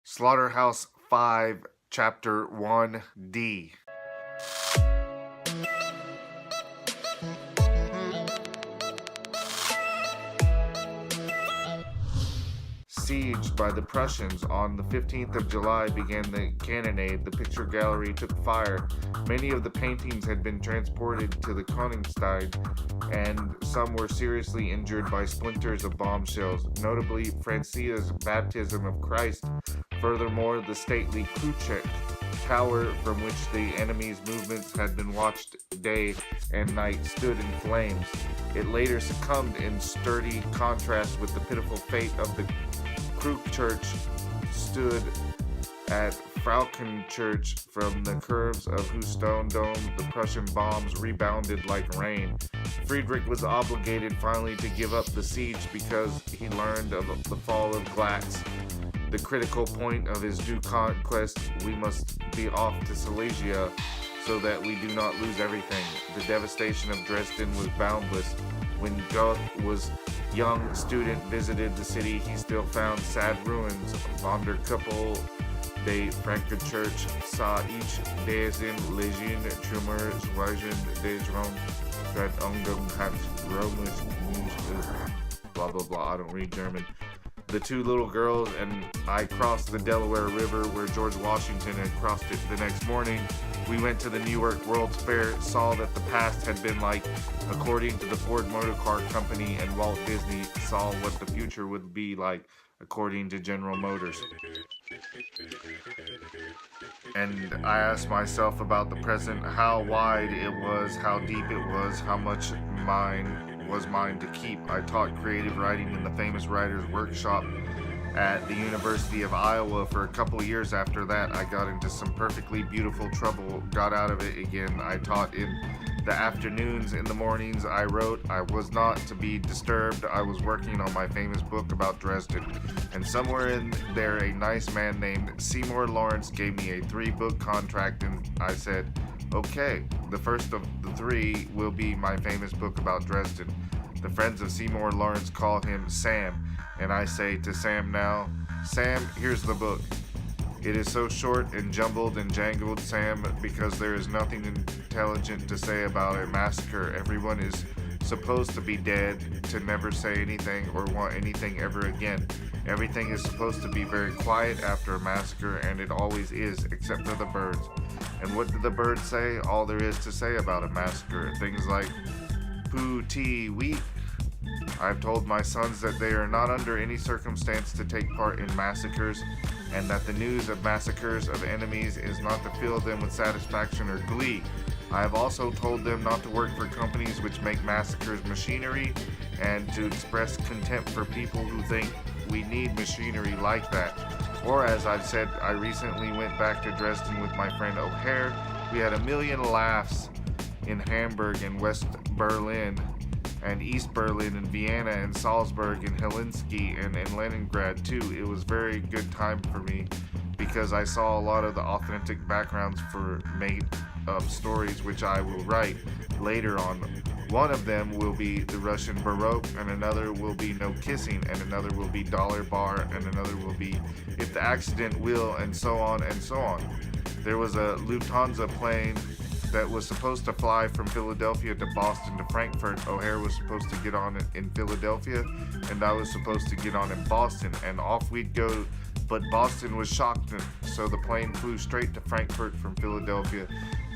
Slaughterhouse 5, Chapter 1D. Sieged by the Prussians on the 15th of July began the cannonade. The picture gallery took fire. Many of the paintings had been transported to the Königstein, and some were seriously injured by splinters of bomb shells, notably Francia's baptism of Christ. Furthermore, the stately Kruchek tower, from which the enemy's movements had been watched day and night, stood in flames. It later succumbed in sturdy contrast with the pitiful fate of the Church stood at Frauenkirch. From the curves of whose stone dome the Prussian bombs rebounded like rain. Friedrich was obligated finally to give up the siege because he learned of the fall of Glatz, the critical point of his due conquest. We must be off to Silesia so that we do not lose everything. The devastation of Dresden was boundless. When Goethe was young student visited the city, he still found sad ruins. Von der Kuppel de Frankfurt saw each Dasein Legion Trümmer Zwagen des Rom Grad Umgang hat Romisch blah blah blah. I don't read German. The two little girls and I crossed the Delaware River where George Washington had crossed it the next morning. We went to the New York World's Fair, saw that the past had been like, according to the Ford Motor Car Company, and Walt Disney saw what the future would be like, according to General Motors. And I asked myself about the present, how wide it was, how deep it was, how much mine was mine to keep. I taught creative writing in the famous writer's workshop at the University of Iowa for a couple years. After that, I got into some perfectly beautiful trouble, got out of it again. I taught in the afternoons. In the mornings I wrote. I was not to be disturbed. I was working on my famous book about Dresden, and somewhere in there a nice man named Seymour Lawrence gave me a 3-book contract, and I said, okay, the first of the 3 will be my famous book about Dresden. The friends of Seymour Lawrence call him Sam, and I say to Sam now, Sam, here's the book. It is so short and jumbled and jangled, Sam, because there is nothing intelligent to say about a massacre. Everyone is supposed to be dead, to never say anything or want anything ever again. Everything is supposed to be very quiet after a massacre, and it always is, except for the birds. And what do the birds say? All there is to say about a massacre. Things like, poo, tee, wheat. I've told my sons that they are not under any circumstance to take part in massacres, and that the news of massacres of enemies is not to fill them with satisfaction or glee. I have also told them not to work for companies which make massacres machinery, and to express contempt for people who think we need machinery like that. Or as I've said, I recently went back to Dresden with my friend O'Hare. We had a million laughs in Hamburg and West Berlin and East Berlin and Vienna and Salzburg and Helsinki and in Leningrad too. It was very good time for me because I saw a lot of the authentic backgrounds for made up stories which I will write later on. One of them will be the Russian Baroque, and another will be No Kissing, and another will be Dollar Bar, and another will be If the Accident Will, and so on and so on. There was a Lufthansa plane that was supposed to fly from Philadelphia to Boston to Frankfurt. O'Hare was supposed to get on in Philadelphia, and I was supposed to get on in Boston, and off we'd go. But Boston was shocked, so the plane flew straight to Frankfurt from Philadelphia,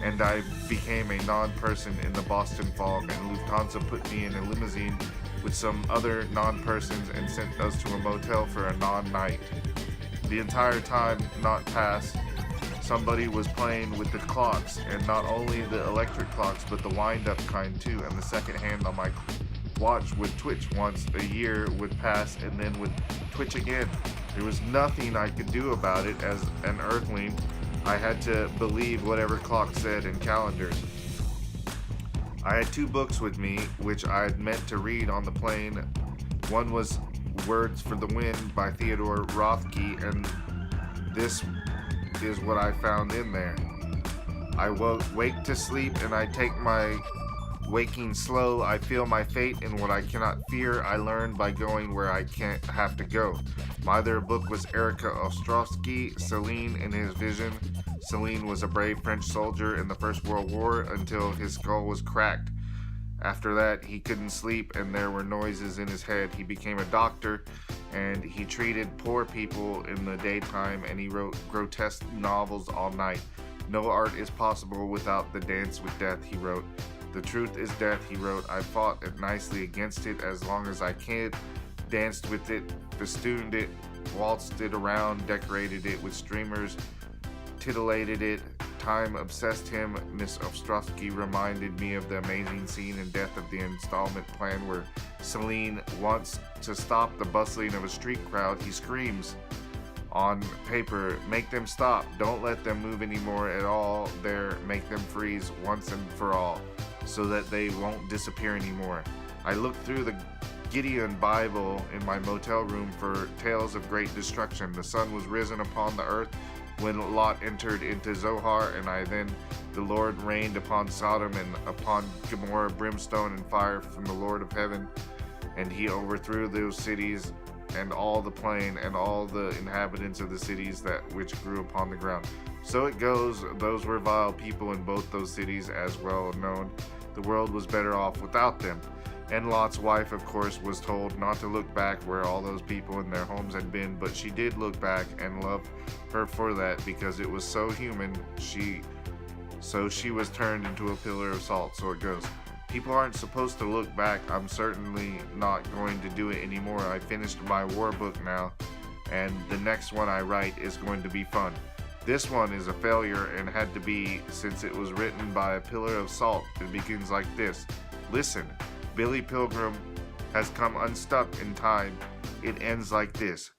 and I became a non-person in the Boston fog, and Lufthansa put me in a limousine with some other non-persons and sent us to a motel for a non-night. The entire time not passed, somebody was playing with the clocks, and not only the electric clocks, but the wind-up kind too, and the second hand on my watch would twitch once a year, would pass, and then would twitch again. There was nothing I could do about it as an earthling. I had to believe whatever clock said in calendars. I had 2 books with me, which I had meant to read on the plane. One was Words for the Wind by Theodore Rothke, and this is what I found in there. I wake to sleep, and I take my waking slow. I feel my fate in what I cannot fear. I learn by going where I can't have to go. My other book was Erica Ostrowski, Celine in His Vision. Celine was a brave French soldier in the First World War until his skull was cracked. After that, he couldn't sleep and there were noises in his head. He became a doctor and he treated poor people in the daytime and he wrote grotesque novels all night. No art is possible without the dance with death, he wrote. The truth is death, he wrote. I fought it nicely against it as long as I could, danced with it, festooned it, waltzed it around, decorated it with streamers, titillated it. Time obsessed him. Miss Ostrowski reminded me of the amazing scene in Death of the Installment Plan where Celine wants to stop the bustling of a street crowd. He screams on paper, make them stop, don't let them move anymore at all there, make them freeze once and for all, so that they won't disappear anymore. I looked through the Gideon Bible in my motel room for tales of great destruction. The sun was risen upon the earth when Lot entered into Zohar, and then the Lord rained upon Sodom and upon Gomorrah brimstone and fire from the Lord of heaven, and he overthrew those cities and all the plain and all the inhabitants of the cities that which grew upon the ground. So it goes, those were vile people in both those cities, as well known. The world was better off without them. And Lot's wife, of course, was told not to look back where all those people in their homes had been, but she did look back and loved her for that because it was so human. So she was turned into a pillar of salt. So it goes. People aren't supposed to look back. I'm certainly not going to do it anymore. I finished my war book now, and the next one I write is going to be fun. This one is a failure and had to be since it was written by a pillar of salt. It begins like this. Listen. Billy Pilgrim has come unstuck in time. It ends like this.